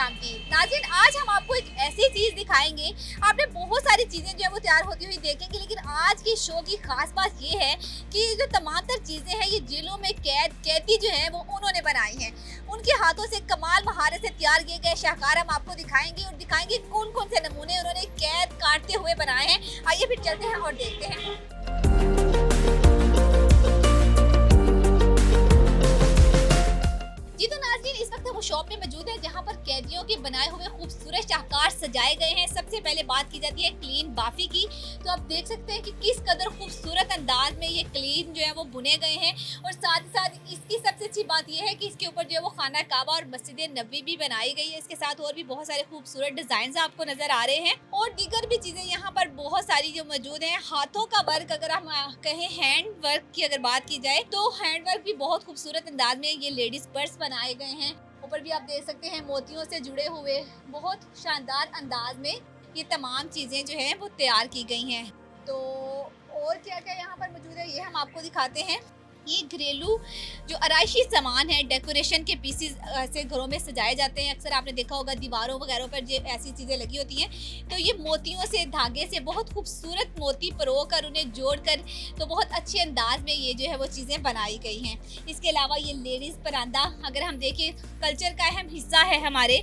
शाम की। नाज़रीन, आज हम आपको एक ऐसी चीज़ दिखाएंगे, आपने बहुत सारी चीज़ें जो है वो तैयार होती हुई देखेंगे, लेकिन आज की शो की खास बात ये है कि जो तमाम तर चीज़ें हैं ये जेलों में कैदी जो है वो उन्होंने बनाई हैं। उनके हाथों से कमाल महारत से तैयार किए गए शाहकार हम आपको दिखाएंगे और दिखाएंगे कौन कौन से नमूने उन्होंने कैद काटते हुए बनाए हैं। आइए फिर चलते हैं और देखते हैं। जी तो नाज़रीन, इस वक्त वो शॉप में मौजूद है जहां पर कैदियों के बनाए हुए खूबसूरत शाहकार सजाए गए हैं। सबसे पहले बात की जाती है क्लीन बाफी की, तो आप देख सकते हैं कि किस कदर खूबसूरत अंदाज में ये क्लीन जो है वो बुने गए हैं। और साथ ही साथ इसकी सबसे अच्छी बात यह है कि इसके ऊपर जो है वो खाना काबा और मस्जिद नबी भी बनाई गई है। इसके साथ और भी बहुत सारे खूबसूरत डिजाइन आपको नजर आ रहे हैं और दीगर भी चीजें यहाँ पर बहुत सारी जो मौजूद है। हाथों का वर्क, अगर हम कहें हैंड वर्क की अगर बात की जाए तो हैंड वर्क भी बहुत खूबसूरत अंदाज में ये लेडीज पर्स बनाए गए हैं। ऊपर भी आप देख सकते हैं मोतियों से जुड़े हुए बहुत शानदार अंदाज में ये तमाम चीजें जो है वो तैयार की गई हैं। तो और क्या क्या यहाँ पर मौजूद है ये हम आपको दिखाते हैं। ये घरेलू जो आराइशी सामान है, डेकोरेशन के पीसेस से घरों में सजाए जाते हैं। अक्सर आपने देखा होगा दीवारों वगैरह पर जो ऐसी चीज़ें लगी होती हैं, तो ये मोतियों से, धागे से बहुत खूबसूरत मोती परोकर उन्हें जोड़कर तो बहुत अच्छे अंदाज में ये जो है वो चीज़ें बनाई गई हैं। इसके अलावा ये लेडीज़ परांदा, अगर हम देखें कल्चर का अहम हिस्सा है हमारे,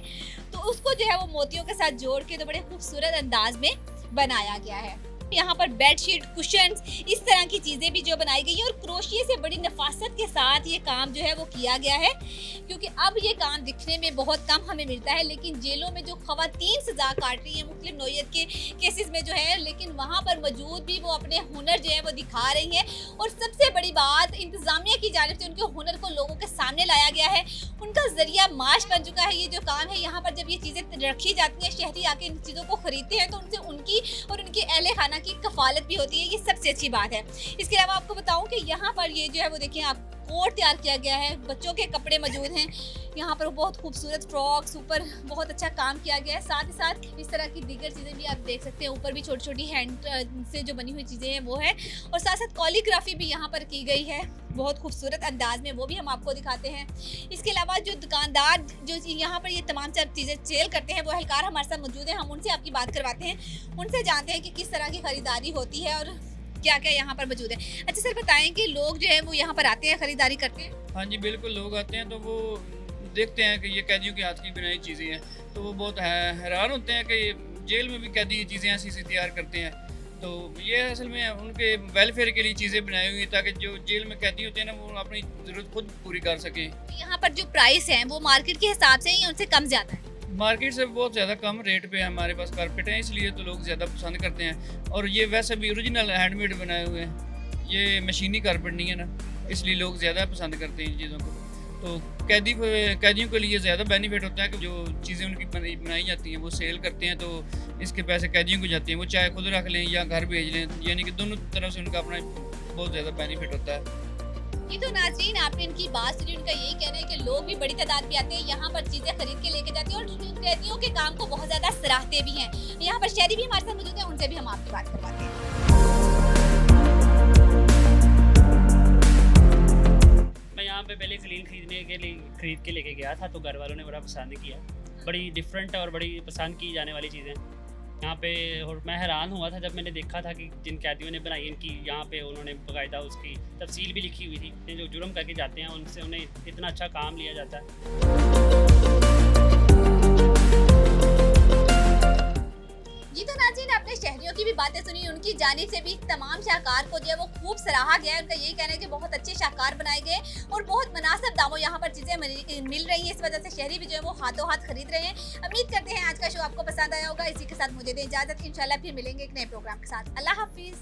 तो उसको जो है वो मोतियों के साथ जोड़ के तो बड़े खूबसूरत अंदाज में बनाया गया है। यहाँ पर बेडशीट, कुशन्स, इस तरह की चीज़ें भी जो बनाई गई हैं और क्रोशिये से बड़ी नफासत के साथ ये काम जो है वो किया गया है। क्योंकि अब ये काम दिखने में बहुत कम हमें मिलता है, लेकिन जेलों में जो ख़वातीन सज़ा काट रही हैं मुख्तलिफ नौइयत के केसेस में जो है, लेकिन वहाँ पर मौजूद भी वो अपने हुनर जो है वो दिखा रही हैं। और सबसे बड़ी बात, इंतज़ामिया की जानिब से उनके हुनर को लोगों के सामने लाया गया है। उनका ज़रिया माश बन चुका है ये जो काम है। यहाँ पर जब ये चीज़ें रखी जाती हैं, शहरी आके इन चीज़ों को ख़रीदते हैं, तो उनसे उनकी और उनके अहले खाना की कफालत भी होती है। ये सबसे अच्छी बात है। इसके अलावा आपको बताऊं कि यहाँ पर ये जो है वो देखिए आप कोट तैयार किया गया है, बच्चों के कपड़े मौजूद हैं। यहाँ पर बहुत खूबसूरत फ्रॉक्स, ऊपर बहुत अच्छा काम किया गया है। साथ ही साथ इस तरह की दीगर चीज़ें भी आप देख सकते हैं। ऊपर भी छोटी छोटी हैंड से जो बनी हुई चीज़ें हैं वो है, और साथ साथ कॉलीग्राफी भी यहाँ पर की गई है बहुत खूबसूरत अंदाज में, वो भी हम आपको दिखाते हैं। इसके अलावा जो दुकानदार जो यहाँ पर ये तमाम चीज़ें सेल करते हैं वो एहलकार हमारे साथ मौजूद हैं। हम उनसे आपकी बात करवाते हैं, उनसे जानते हैं कि किस तरह की ख़रीदारी होती है और क्या क्या यहाँ पर मौजूद है। अच्छा सर, बताएं कि लोग जो है वो यहाँ पर आते हैं, खरीदारी करते हैं? हाँ जी बिल्कुल, लोग आते हैं तो वो देखते हैं कि ये कैदियों के हाथ की बनाई चीज़ें हैं, तो वो बहुत हैरान होते हैं कि जेल में भी कैदी ये चीज़ें ऐसी तैयार करते हैं। तो ये असल में उनके वेलफेयर के लिए चीज़ें बनाई हुई हैं ताकि जो जेल में कैदी होते हैं ना वो अपनी ज़रूरत खुद पूरी कर सकें। यहाँ पर जो प्राइस है वो मार्केट के हिसाब से ही उनसे कम ज़्यादा है? मार्केट से बहुत ज़्यादा कम रेट पे हमारे पास कारपेट हैं, इसलिए तो लोग ज़्यादा पसंद करते हैं। और ये वैसे भी ओरिजिनल हैंडमेड बनाए हुए हैं, ये मशीनी कारपेट नहीं है ना, इसलिए लोग ज़्यादा पसंद करते हैं इन चीज़ों को। तो कैदियों के लिए ज़्यादा बेनिफिट होता है कि जो चीज़ें उनकी बनाई जाती हैं वो सेल करते हैं, तो इसके पैसे कैदियों को जाते हैं, वो चाहे खुद रख लें या घर भेज लें, यानी कि दोनों तरफ से उनका अपना बहुत ज़्यादा बेनिफिट होता है। ये तो नाज़रीन आपने इनकी बात सुनी, उनका यही कहना है कि लोग भी बड़ी तादाद में आते हैं, यहाँ पर चीज़ें खरीद के लेके जाते हैं और कैदियों के काम को बहुत ज़्यादा सराहते भी हैं। यहाँ पर शहरी भी हमारे साथ मौजूद हैं, उनसे भी हम आपकी बात करवाते हैं। मैं यहाँ पे पहले क्लीन खरीद के लेके गया था, तो घर वालों ने बड़ा पसंद किया। बड़ी डिफरेंट और बड़ी पसंद की जाने वाली चीज़ें यहाँ पे। और मैं हैरान हुआ था जब मैंने देखा था कि जिन कैदियों ने बनाई इनकी यहाँ पे उन्होंने बाकायदा उसकी तफसील भी लिखी हुई थी। जो जुर्म करके जाते हैं उनसे उन्हें इतना अच्छा काम लिया जाता है। जी तो नाज़रीन आपने शहरियों की भी बातें सुनी, उनकी जानिब से भी तमाम शाहकार को जो है वो खूब सराहा गया है। उनका यही कहना है कि बहुत अच्छे शाहकार बनाए गए और बहुत मुनासिब दामों यहाँ पर चीज़ें मिल रही हैं। इस वजह से शहरी भी जो है वो हाथों हाथ खरीद रहे हैं। उम्मीद करते हैं आज का शो आपको पसंद आया होगा। इसी के साथ मुझे दें इजाज़त, इंशाल्लाह फिर मिलेंगे एक नए प्रोग्राम के साथ। अल्लाह हाफिज़।